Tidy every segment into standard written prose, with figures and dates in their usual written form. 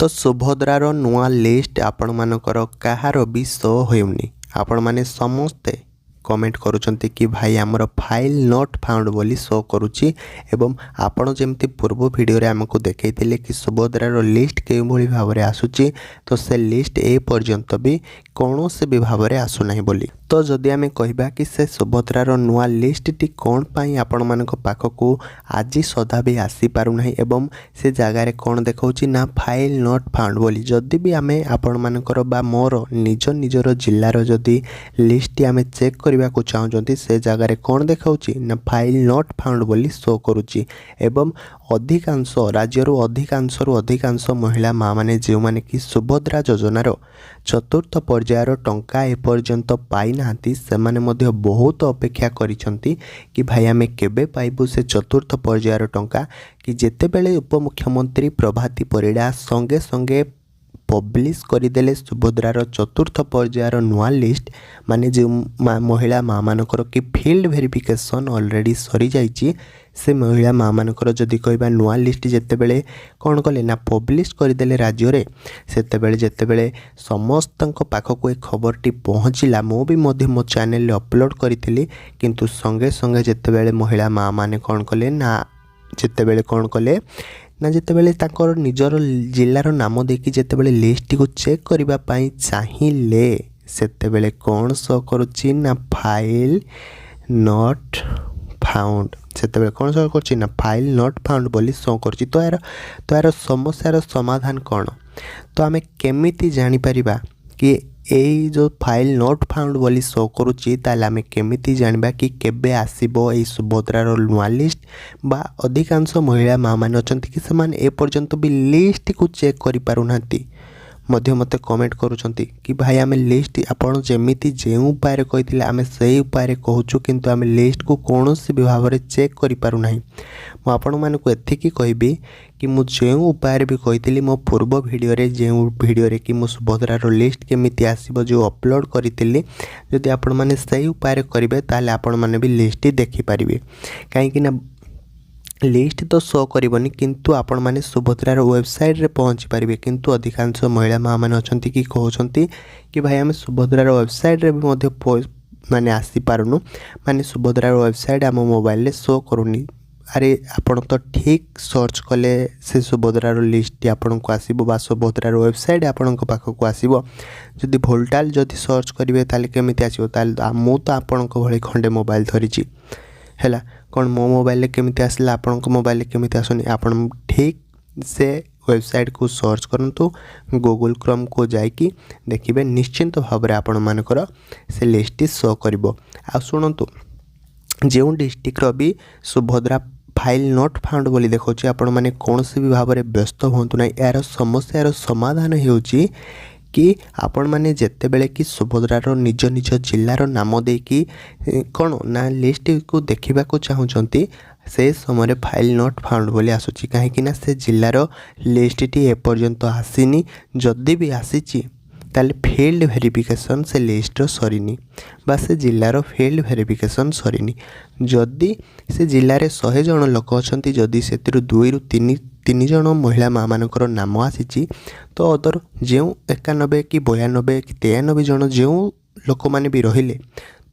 तो सुभद्रार नुआ लिस्ट आपण मानकर कहार भी शो होउनी आपण माने समस्ते कमेंट करुचंती कि भाई आमर फाइल नॉट फाउंड बोली शो करुची एवं आपण जेमती पूर्व वीडियो रे हमको देखैतिले कि सुभद्रार लिस्ट के भली भाव रे आसुची तो से लिस्ट ए पर्यंत भी कौनसी भी भाव रे आसु नाही बोली। तो जदि आमे कहबा कि से सुभद्रार नुआ लिस्ट टी कोन पई आपण मानक पाखकू आज सदा भी आसी पारु नाही एवं से जगह रे कोन देखाउची ना फाइल नॉट फाउंड बोली। जदि भी आमे आपण मानकर बा मोर निजर जिल्लार जदि लिस्ट आमे चेक करबा को चाहउचंती से जगह रे कोन देखाउची ना फाइल नॉट फाउंड बोली शो करूची एवं अधिकांश राज्यरू अधिकांश महिला माँ माने जो माने कि सुभद्रा योजनार चतुर्थ पर्यायर टंका एपर्यंत पाई नांती सेमाने मध्य बहुत अपेक्षा करिसंती कि भाई आमे केबे पाइबु से चतुर्थ पर्यायर टंका कि जेतेबेले उपमुख्यमंत्री प्रभाती परिडा संगे संगे पब्लिश करदेले सुभद्रार चतुर्थ पर्यायर नुआ लिस्ट माने जो महिला माँ मानकर कि फील्ड वेरिफिकेशन ऑलरेडी सरी जाइए से महिला माँ मानकर जदि कहबा नुआ लिस्ट जेतेबेले कौन कले ना पब्लिश करदेले राज्य रे सेतेबेले जेतेबेले समस्तक पाखक ए खबरटी पहुँचला मो भी मो चैनल अपलोड करी किंतु संगे संगे जेतेबेले महिला माँ माने कौन कले ना जेतेबेले कौन कले ना जितेबेले ताकर निजर जिल्लार नाम देखि जेतेबेले लिस्ट को चेक करिबा पई चाहिए सेतेबेले कौन शो करुची ना फाइल नॉट फाउंड सेतेबेले कौन शो करुची ना फाइल नॉट फाउंड बोली शो करुची। तो यार समस्यार समाधान कौन तो आमे केमिति जानि परिबा कि एई जो फाइल नॉट फाउंड बोली शो करुची ताले आमे केमिति जानबा कि केबे आसीबो एई सुभद्रार नुआ लिस्ट बा अधिकांश महिला माँ माने अछंती कि समान ए पर्यंत भी लिस्ट को चेक करि पारु नांती मध्य मते कमेंट करूछंती कि भाई आमे लिस्ट आपण जेमिति जेउ उपाय रे कहिथिले आमे सेही उपाय रे कहूछु किंतु आमे लिस्ट को कोनोसी भी भाव रे चेक करि पारु नाही। मु आपण मानकु एथिकी कहबी कि मु जेउ उपाय रे भी कहिथिली मो पूर्व वीडियो रे जेउ वीडियो रे कि मु सुभद्रार लिस्ट केमिति आसीबो जो अपलोड करिथिली जदि आपण माने सेही उपाय रे करिवे ताले आपण माने भी लिस्ट देखि पारिबे काहे कि ना लिस्ट तो शो करबनी किंतु आपण माने सुभद्रार वेबसाइट रे पहुँची पारिबे किंतु अधिकांश महिला माँ माने अछंती कि कहउछंती कि भाई आमे सुभद्रार वेबसाइट रे भी मध्य माने आसी पारुनु माने सुभद्रार वेबसाइट आम मोबाइल रे शो करूनी। अरे आपण तो ठीक सर्च कले से सुभद्रार लिस्ट आपन को आसीबो बा सुभद्रार वेबसाइट आपन को पाख को आसीबो जदि भोल्टाल जदि सर्च करिवे ताले केमिति आसीबो ताले मु तो आपन को भली खंडे मोबाइल धरिची हैला कौन मो मोबाइल केमिति आसला आपन को मोबाइल केमिति आसुनी आपन ठीक से वेबसाइट को सर्च करंतु गूगल क्रोम को जाइकी देखिबे निश्चिंत भाव रे आपन मानकर से लिस्ट शो करिवो। आ सुनंतु जेउ डिस्ट्रिक्ट रो भी सुभद्रा फाइल नॉट फाउंड बोली देखौछि आपण माने कोनोसी भी भाव रे व्यस्त होंतु नै यार समस्यार समाधान हेउछि कि आपण माने जेतेबेले कि सुभद्रार निज जिल्लार नाम देकी कौन ना लिस्ट को देखा चाहूँगी से समय फाइल नॉट फाउंड बोली आसुची कहीं ना से जिल्लार लिस्ट टी एपर्यंत आसीनी जदि भी आसीची ताले फील्ड वेरिफिकेशन से लिस्ट सरीनी बा से जिल्लार फील्ड वेरिफिकेशन सरीनी जदि से जिल्लार 100 जन लोक अछंती जदि से 2 ରୁ 3 जन महिला माँ मानकर नाम आसी तो अदर जो 91 कि 92 कि 93 जन जो लोक मैंने भी रहिले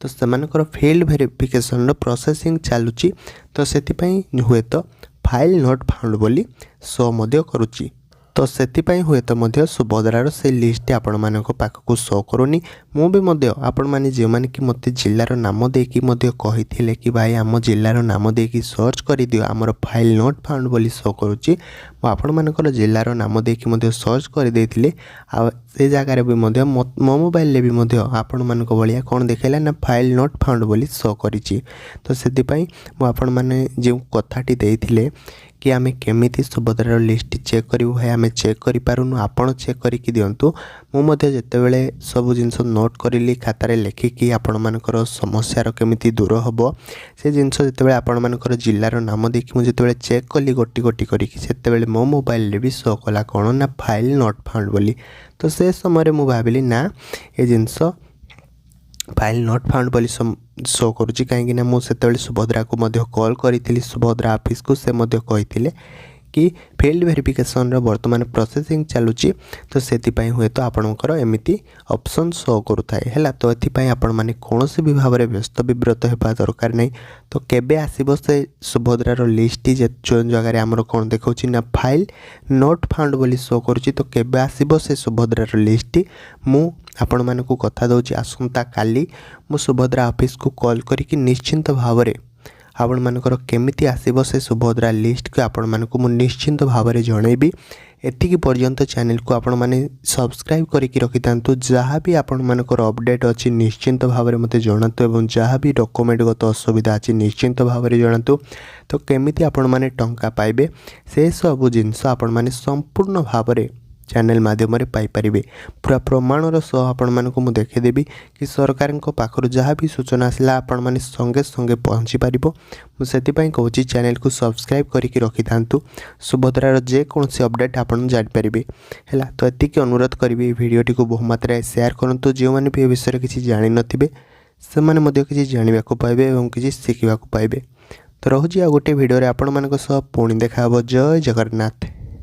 तो सेमानकर फील्ड वेरिफिकेशन प्रोसेसिंग चलुची तो सेतिपई हुए तो फाइल नॉट फाउंड बोली शो मध्य करुची। तो सेतिपई हुए तो मध्य सुभद्रार से लिस्ट आपण मानक पाखक शो करूनी मु भी मध्य आपण माने जे माने कि मते जिल्लार नाम देकी मध्य कहिथिले कि भाई आम जिल्लार नाम देकी सर्च करि दियो हमर फाइल नॉट फाउंड बोली शो करूची मु आपण मानकर जिल्लार नाम देकी मध्य सर्च करि देथिले आ से जगह रे भी मध्य मो मोबाइल ले भी मध्य आपण मानक बलिया कोन देखेला ना फाइल नॉट फाउंड बोली शो करिची। तो सेतिपई मु आपण माने जे कथाटी देथिले कि आमे केमिति सुभद्रार लिस्ट चेक करिवु है आमे चेक करि पारुनु आपण चेक करिकि दियंतु मु मध्ये जेतेबेले सब जिंस नोट करिली खातारे लेखिकी आपण मानकर समस्यार केमिति दूर हबो से जिंस जेतेबेले आपण मानकर जिल्लार नाम देखि मु जेतेबेले चेक कली गोटी गोटी करिकि सेतेबेले मो मोबाइल रे भी शो कला कोन ना फाइल नॉट फाउंड बोली। तो से समय मु भाबिली ना ए जिंस फाइल नॉट फाउंड बोली शो करुच्ची कहीं मुझे सुभद्रा को कॉल करी सुभद्रा ऑफिस को से कही कि फिल्ड वेरिफिकेशन वर्तमान प्रोसेसिंग चलुची तो सेतिपाई हुए तो आपणकर एमिति ऑप्शन शो करूଥାଏ हैला। तो एथिपाई आपण माने कोनोसी भी भाव में व्यस्त विव्रत हेबा दरकार नहीं। तो केबे आसीबो से सुभद्रार लिस्ट जे जगह आमर कौन देखौछि ना फाइल नॉट फाउंड बोली शो करुछि। तो केबे आसीबो से सुभद्रार लिस्ट मु आपण मानकु कथा दउछि आसंता काली मु सुभद्रा ऑफिस को कॉल करिकि निश्चिंत भाव में आपण मानकर केमिति आसीबो से सुभद्रा लिस्ट को आपण मानकु मु निश्चिंत भाव में जणैबी। एतिकी पर्यंत चैनल को आपण माने सब्सक्राइब करिकि रखितांतु जहाँ भी आपण मानकर अपडेट अच्छी निश्चिंत भाव में मते जणातु एवं जहाँ भी डॉक्यूमेंटगत असुविधा अच्छी निश्चिंत भाव में जणातु। तो केमिति आपण माने टंका पाइबे से सब जिनस आपण माने संपूर्ण भाव में चैनल माध्यम पाई परिबे। पूरा प्रमाणर सह आपण मानकु मु देखेदेबी कि सरकार पाखर जहाँ भी सूचना आसला आपण माने संगे संगे पहुँची पारिबो। मु सेतिपई कहूछि चैनल को सब्सक्राइब करिकि रखिथांतु सुभद्रार जे कोनसी अपडेट आपण जानि परिबे हैला। तो एतिकी अनुरोध करिबी वीडियोटी को बहु मात्रा शेयर करंतु जो माने भी विषय किछि जानि नथिबे से माने मध्ये किछि जानिबाकू पाइबे एवं किछि शिखिबाकू पाइबे। तो रहुछि आ गोटे वीडियो रे आपण मानक सह पुणी देखा हबो। जय जगन्नाथ।